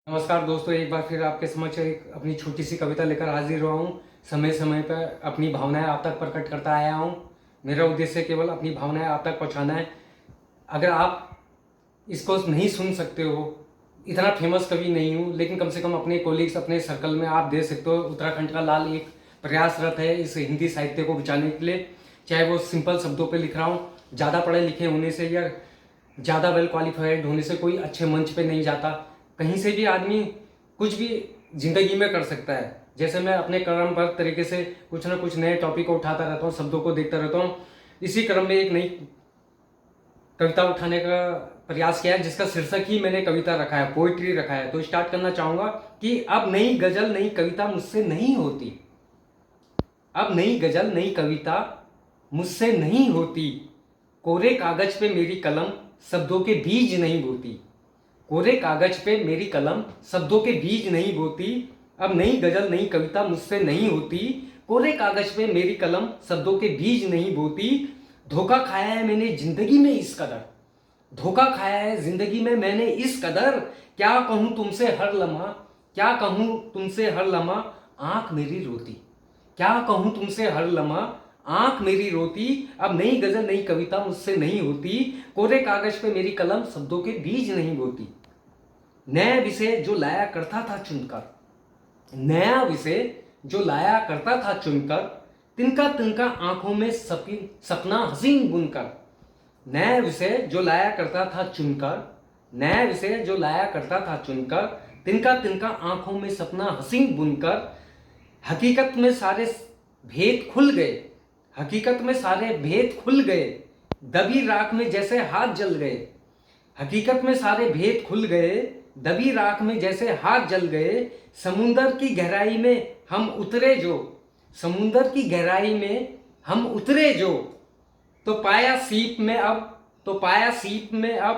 नमस्कार दोस्तों, एक बार फिर आपके समक्ष एक अपनी छोटी सी कविता लेकर हाजिर हुआ हूँ। समय समय पर अपनी भावनाएं आप तक प्रकट करता आया हूँ। मेरा उद्देश्य केवल अपनी भावनाएं आप तक पहुँचाना है। अगर आप इसको नहीं सुन सकते हो, इतना फेमस कवि नहीं हूँ, लेकिन कम से कम अपने कोलीग्स, अपने सर्कल में आप दे सकते हो। उत्तराखंड का लाल एक प्रयासरत है इस हिंदी साहित्य को बचाने के लिए। चाहे वो सिंपल शब्दों पे लिख रहा हूँ, ज़्यादा पढ़े लिखे होने से या ज़्यादा वेल क्वालिफाइड होने से कोई अच्छे मंच पे नहीं जाता। कहीं से भी आदमी कुछ भी जिंदगी में कर सकता है। जैसे मैं अपने क्रम पर तरीके से कुछ ना कुछ नए टॉपिक को उठाता रहता हूँ, शब्दों को देखता रहता हूँ। इसी क्रम में एक नई कविता उठाने का प्रयास किया है, जिसका शीर्षक ही मैंने कविता रखा है, पोइट्री रखा है। तो स्टार्ट करना चाहूँगा कि अब नई गजल नई कविता मुझसे नहीं होती। अब नई गजल नई कविता मुझसे नहीं होती। कोरे कागज पे मेरी कलम शब्दों के बीज नहीं बोती। कोरे कागज पे मेरी कलम शब्दों के बीज नहीं बोती। अब नई गजल नई कविता मुझसे नहीं होती। कोरे कागज पे मेरी कलम शब्दों के बीज नहीं बोती। धोखा खाया है मैंने जिंदगी में इस कदर। धोखा खाया है जिंदगी में मैंने इस कदर। क्या कहूं तुमसे हर लम्हा, क्या कहूं तुमसे हर लम्हा, आंख मेरी रोती। क्या कहूं तुमसे हर लम्हा, आंख मेरी रोती। अब नई गजल नई कविता मुझसे नहीं होती। कोरे कागज पे मेरी कलम शब्दों के बीज नहीं बोती। नया विषय जो लाया करता था चुनकर, नया विषय जो लाया करता था चुनकर, तिनका तिनका आंखों में सपना हसीन बुनकर। नया विषय जो लाया करता था चुनकर, नया विषय जो लाया करता था चुनकर, तिनका तिनका आंखों में सपना हसीन बुनकर। हकीकत में सारे भेद खुल गए, हकीकत में सारे भेद खुल गए, दबी राख में जैसे हाथ जल गए। हकीकत में सारे भेद खुल गए, दबी राख में जैसे हाथ जल गए। समुंदर की गहराई में हम उतरे जो, समुंदर की गहराई में हम उतरे जो, तो पाया सीप में अब, तो पाया सीप में अब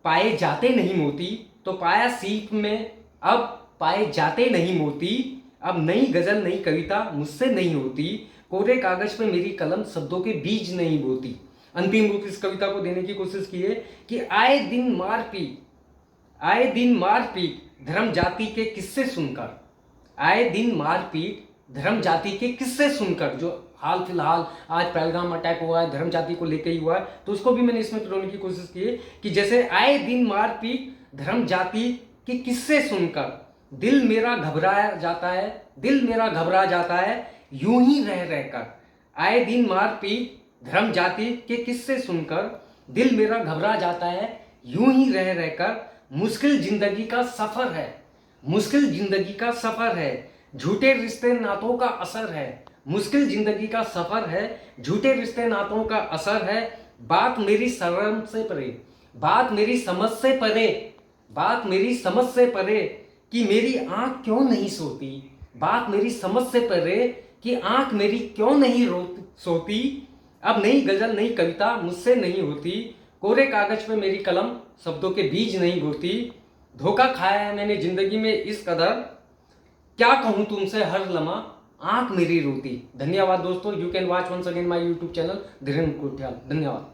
पाए जाते नहीं मोती। तो पाया सीप में अब पाए जाते नहीं मोती। अब नई गजल नई कविता मुझसे नहीं होती। कोरे कागज पे मेरी कलम शब्दों के बीज नहीं बोती। अंतिम रूप इस कविता को देने की कोशिश की है कि आए दिन मारपीट, आए दिन मारपीट धर्म जाति के किस्से सुनकर, आए दिन मारपीट धर्म जाति के किस्से सुनकर। जो हाल फिलहाल आज पहलगाम अटैक हुआ है, धर्म जाति को लेकर ही हुआ है, तो उसको भी मैंने इसमें पिरोने की कोशिश की है कि जैसे आए दिन मारपीट धर्म जाति के किस्से सुनकर दिल मेरा घबराया जाता है, दिल मेरा घबरा जाता है यूं ही रह रहकर। आए दिन मारपीट धर्म जाति के किस्से सुनकर दिल मेरा घबरा जाता है यूं ही रह रहकर। मुश्किल जिंदगी का सफर है, मुश्किल जिंदगी का सफर है, झूठे रिश्ते नातों का असर है। मुश्किल जिंदगी का सफर है, झूठे रिश्ते नातों का असर है। बात मेरी शर्म से परे, बात मेरी समझ से परे, बात मेरी समझ से परे कि मेरी आंख क्यों नहीं सोती। बात मेरी समझ से परे कि आंख मेरी क्यों नहीं सोती। अब नई गजल नई कविता मुझसे नहीं होती। कोरे कागज पे मेरी कलम शब्दों के बीज नहीं बोती। धोखा खाया है मैंने जिंदगी में इस कदर। क्या कहूं तुमसे हर लम्हा, आंख मेरी रोती। धन्यवाद दोस्तों। You can watch once again my YouTube channel Dhirendra Kuthiyal. धन्यवाद।